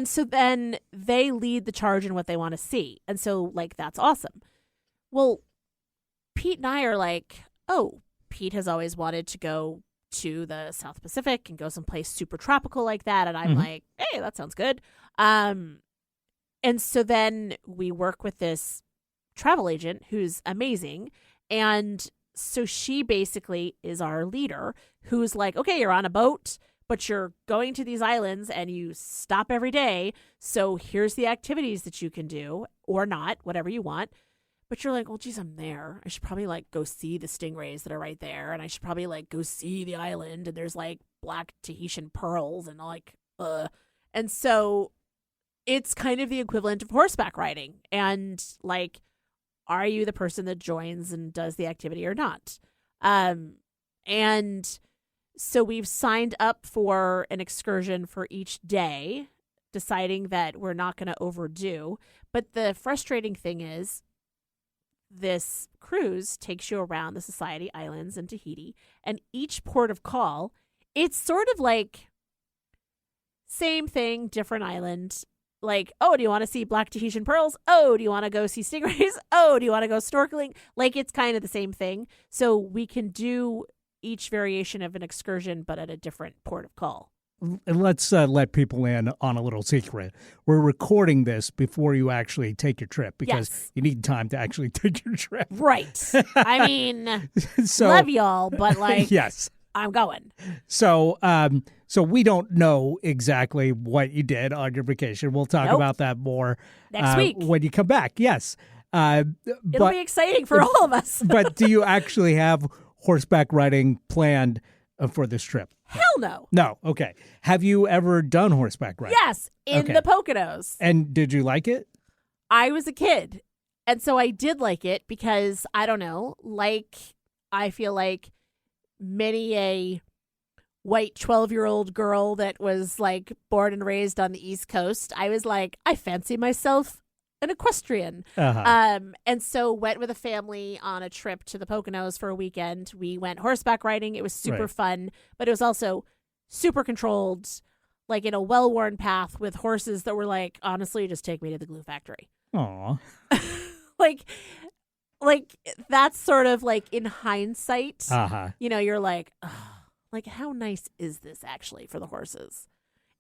B: so then they lead the charge in what they want to see. And so, like, that's awesome. Well, Pete and I are like, oh, Pete has always wanted to go to the South Pacific and go someplace super tropical like that. And I'm like, hey, that sounds good. And so then we work with this travel agent who's amazing. And so she basically is our leader, who's like, okay, you're on a boat, but you're going to these islands and you stop every day. So here's the activities that you can do, or not, whatever you want. But you're like, well, geez, I'm there. I should probably like go see the stingrays that are right there. And I should probably like go see the island. And there's like black Tahitian pearls and like, And so it's kind of the equivalent of horseback riding. And like, are you the person that joins and does the activity or not? And so we've signed up for an excursion for each day, deciding that we're not going to overdo. But the frustrating thing is, this cruise takes you around the Society Islands and Tahiti, and each port of call, it's sort of like same thing, different island. Like, oh, do you want to see black Tahitian pearls? Oh, do you want to go see stingrays? Oh, do you want to go snorkeling? Like, it's kind of the same thing. So we can do each variation of an excursion, but at a different port of call.
C: And let's let people in on a little secret. We're recording this before you actually take your trip, because you need time to actually take your trip.
B: Right. I mean,
C: so,
B: love y'all, but like,
C: yes,
B: I'm going.
C: So, so we don't know exactly what you did on your vacation. We'll talk about that more
B: next week
C: when you come back. Yes.
B: It'll be exciting for all of us.
C: But do you actually have horseback riding planned for this trip?
B: Hell no.
C: No. Okay. Have you ever done horseback riding?
B: Yes, in the Poconos.
C: And did you like it?
B: I was a kid. And so I did like it because, I don't know, I feel like many a white 12-year-old girl that was born and raised on the East Coast, I was like, I fancy myself an equestrian. And so went with a family on a trip to the Poconos for a weekend. We went horseback riding. It was super fun, but it was also super controlled, in a well-worn path with horses that were honestly, just take me to the glue factory.
C: Aw.
B: That's sort of in hindsight,
C: Uh-huh.
B: you're how nice is this actually for the horses?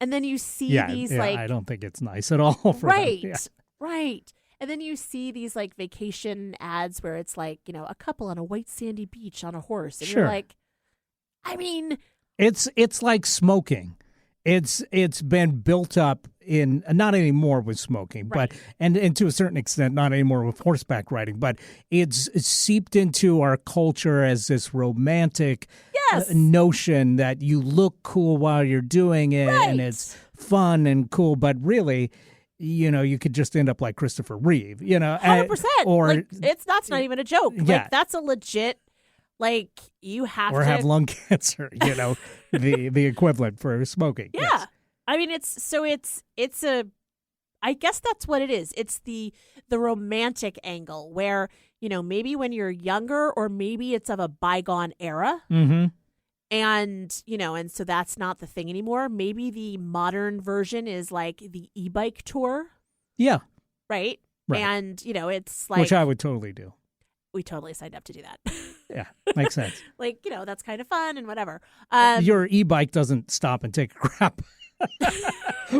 B: And then you see these
C: I don't think it's nice at all for them. Yeah.
B: Right. And then you see these vacation ads where it's a couple on a white sandy beach on a horse. And you're I mean,
C: it's like smoking. It's been built up in, not anymore with smoking, but and to a certain extent not anymore with horseback riding, but it's seeped into our culture as this romantic notion that you look cool while you're doing it and it's fun and cool, but really, you could just end up like Christopher Reeve,
B: 100%.
C: Or
B: that's not even a joke.
C: Yeah.
B: That's a legit, you have
C: or
B: to
C: have lung cancer, the equivalent for smoking.
B: Yeah.
C: Yes.
B: I mean, I guess that's what it is. It's the romantic angle where, maybe when you're younger or maybe it's of a bygone era.
C: Mm-hmm.
B: And, and so that's not the thing anymore. Maybe the modern version is the e-bike tour.
C: Yeah.
B: Right? And, it's
C: which I would totally do.
B: We totally signed up to do that.
C: Yeah, makes sense.
B: That's kind of fun and whatever.
C: Your e-bike doesn't stop and take a crap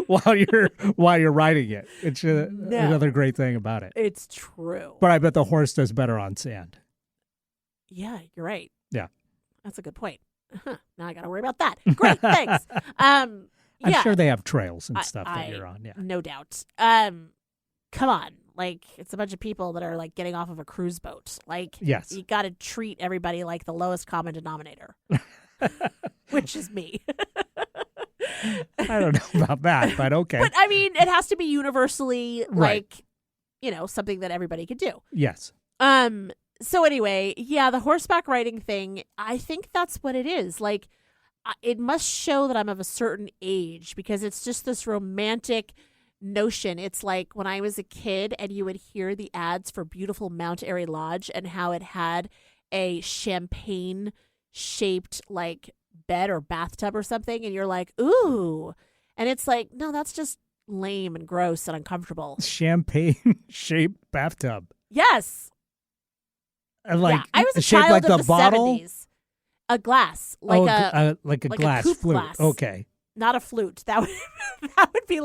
C: while you're riding it. It's another great thing about it.
B: It's true.
C: But I bet the horse does better on sand.
B: Yeah, you're right.
C: Yeah.
B: That's a good point. Now I got to worry about that. Great, thanks.
C: I'm sure they have trails and stuff that you're on. Yeah,
B: no doubt. Come on. It's a bunch of people that are getting off of a cruise boat.
C: Yes.
B: You got to treat everybody like the lowest common denominator, which is me.
C: I don't know about that, but okay.
B: But I mean, it has to be universally something that everybody could do.
C: Yes.
B: So anyway, yeah, the horseback riding thing, I think that's what it is. It must show that I'm of a certain age because it's just this romantic notion. It's like when I was a kid and you would hear the ads for beautiful Mount Airy Lodge and how it had a champagne shaped bed or bathtub or something, and you're like, ooh. And it's no, that's just lame and gross and uncomfortable.
C: Champagne shaped bathtub.
B: Yes.
C: I
B: was a
C: shaped
B: child of
C: the
B: the
C: bottle?
B: 70s. A glass.
C: Like a glass
B: coupe
C: flute.
B: glass.
C: Okay.
B: Not a flute. That would be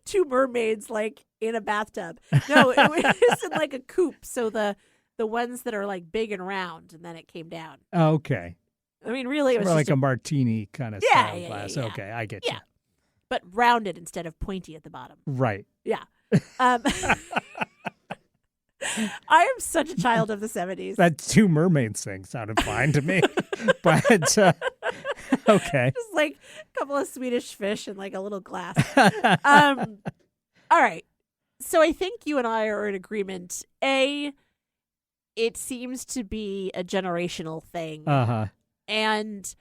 B: two mermaids in a bathtub. No, it was in a coupe. So the ones that are big and round, and then it came down.
C: Okay.
B: I mean, really, it was
C: more
B: just
C: like a martini kind of style glass.
B: Yeah.
C: Okay, I get you.
B: But rounded instead of pointy at the bottom.
C: Right.
B: Yeah. I am such a child of the 70s.
C: That two mermaids thing sounded fine to me. But, okay.
B: Just a couple of Swedish fish and a little glass. All right. So I think you and I are in agreement. It seems to be a generational thing.
C: Uh-huh.
B: And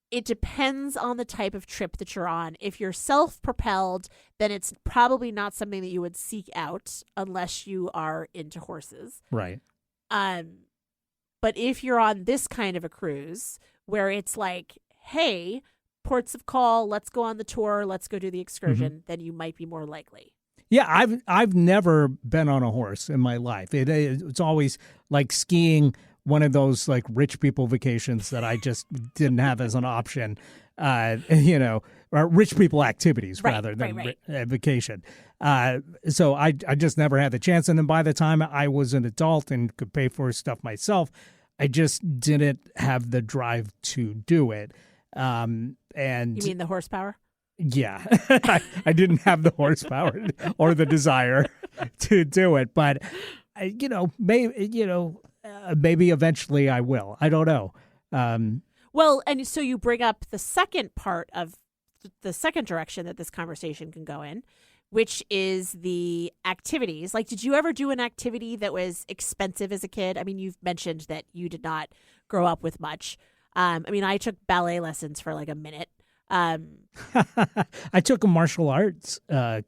B: it depends on the type of trip that you're on. If you're self-propelled, then it's probably not something that you would seek out unless you are into horses.
C: Right.
B: But if you're on this kind of a cruise where it's hey, ports of call, let's go on the tour, let's go do the excursion, then you might be more likely.
C: Yeah, I've never been on a horse in my life. It's always like skiing, one of those rich people vacations that I just didn't have as an option, or rich people activities rather than vacation. So I just never had the chance. And then by the time I was an adult and could pay for stuff myself, I just didn't have the drive to do it. And
B: you mean the horsepower?
C: Yeah, I didn't have the horsepower or the desire to do it, but maybe eventually I will. I don't know.
B: Well, and so you bring up the second part of the second direction that this conversation can go in, which is the activities. Like, did you ever do an activity that was expensive as a kid? I mean, you've mentioned that you did not grow up with much. I mean, I took ballet lessons for like a minute.
C: I took a martial arts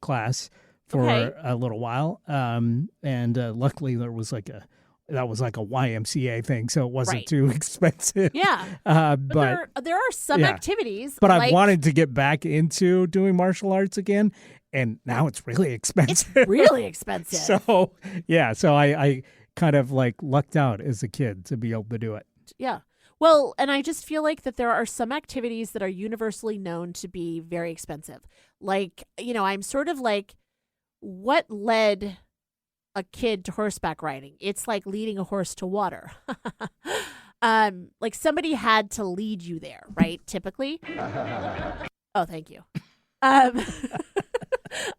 C: class for a little while, and luckily there was like a YMCA thing, so it wasn't too expensive.
B: Yeah,
C: but
B: there are some activities.
C: But I've wanted to get back into doing martial arts again, and now it's really expensive.
B: It's really expensive.
C: So I kind of like lucked out as a kid to be able to do it.
B: Yeah. Well, and I just feel like that there are some activities that are universally known to be very expensive. Like, I'm sort of like, what led a kid to horseback riding? It's like leading a horse to water. Like somebody had to lead you there, right? Typically. Oh, thank you. I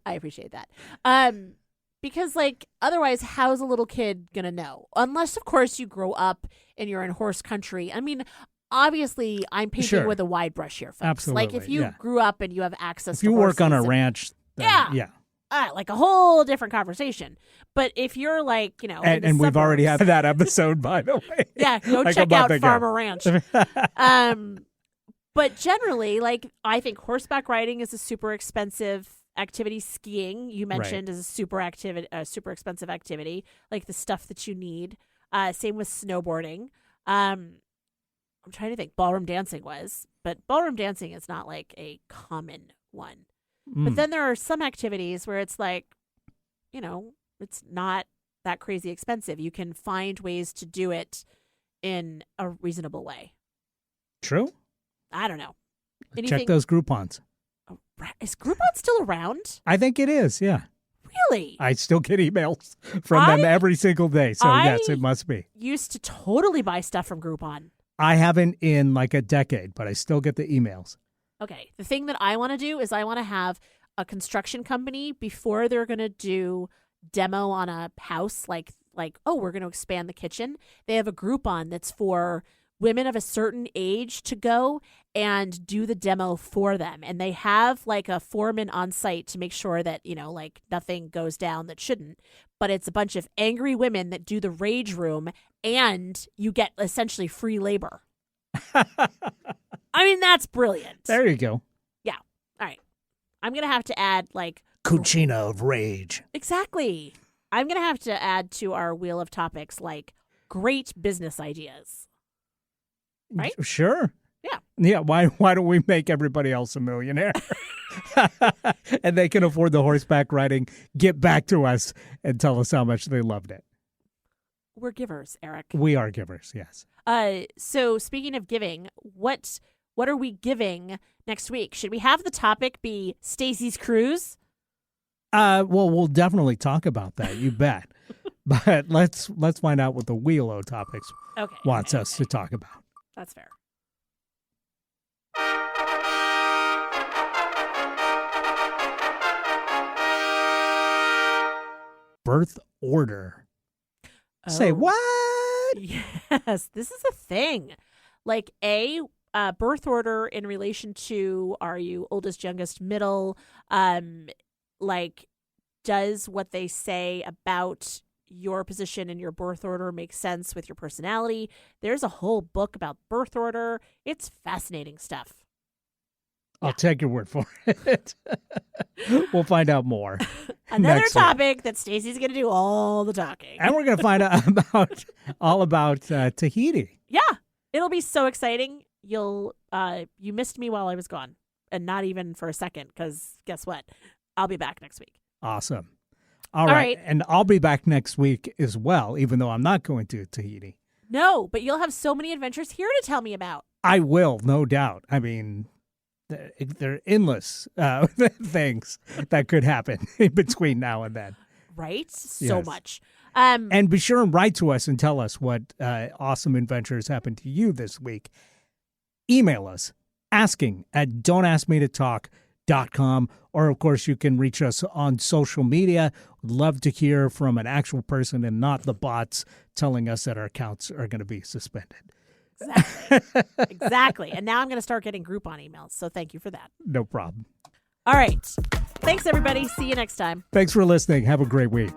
B: appreciate that. Because like otherwise, how's a little kid gonna know? Unless, of course, you grow up and you're in horse country. I mean, obviously, I'm painting with a wide brush here, folks.
C: Absolutely.
B: Like if you grew up and you have access,
C: if you
B: to
C: work on a
B: horses
C: ranch, then,
B: like a whole different conversation. But if you're like,
C: and we've already had that episode, by the way.
B: Yeah, go
C: like
B: check out Farmer Ranch. But generally, like I think horseback riding is a super expensive activity. Skiing, you mentioned, is a super expensive activity. Like the stuff that you need. Same with snowboarding. I'm trying to think. Ballroom dancing but ballroom dancing is not like a common one. But then there are some activities where it's like, it's not that crazy expensive. You can find ways to do it in a reasonable way.
C: True.
B: I don't know.
C: Check those Groupons.
B: Oh, is Groupon still around?
C: I think it is, yeah.
B: Really?
C: I still get emails from them every single day. So, yes, it must be.
B: Used to totally buy stuff from Groupon.
C: I haven't in like a decade, but I still get the emails.
B: Okay. The thing that I want to do is I want to have a construction company before they're going to do demo on a house, like, oh, we're going to expand the kitchen. They have a Groupon that's for women of a certain age to go and do the demo for them. And they have like a foreman on site to make sure that, like nothing goes down that shouldn't. But it's a bunch of angry women that do the rage room and you get essentially free labor. I mean, that's brilliant.
C: There you go.
B: Yeah. All right. I'm going to have to add like
C: Cucina of Rage.
B: Exactly. I'm going to have to add to our wheel of topics like great business ideas. Right?
C: Sure.
B: Yeah.
C: Yeah. Why don't we make everybody else a millionaire? And they can afford the horseback riding. Get back to us and tell us how much they loved it.
B: We're givers, Eric.
C: We are givers, yes.
B: So speaking of giving, what are we giving next week? Should we have the topic be Stacy's cruise?
C: Well, we'll definitely talk about that. You bet. But let's find out what the Wheel of Topics wants us to talk about.
B: That's fair.
C: Birth order.
B: Oh.
C: Say what?
B: Yes, this is a thing. Like birth order in relation to, are you oldest, youngest, middle? Like, does what they say about your position in your birth order make sense with your personality? There's a whole book about birth order. It's fascinating stuff.
C: I'll take your word for it. We'll find out more.
B: Another topic that Stacey's going to do all the talking.
C: And we're going to find out all about Tahiti.
B: Yeah, it'll be so exciting. You missed me while I was gone, and not even for a second, because guess what? I'll be back next week.
C: Awesome. All right. And I'll be back next week as well, even though I'm not going to Tahiti.
B: No, but you'll have so many adventures here to tell me about.
C: I will, no doubt. I mean, there are endless things that could happen in between now and then.
B: Right? So much.
C: And be sure and write to us and tell us what awesome adventures happened to you this week. Email us asking@don'taskmetotalk.com, or of course you can reach us on social media. We'd love to hear from an actual person and not the bots telling us that our accounts are going to be suspended.
B: Exactly. And now I'm going to start getting Groupon emails. So thank you for that.
C: No problem.
B: All right. Thanks, everybody. See you next time.
C: Thanks for listening. Have a great week.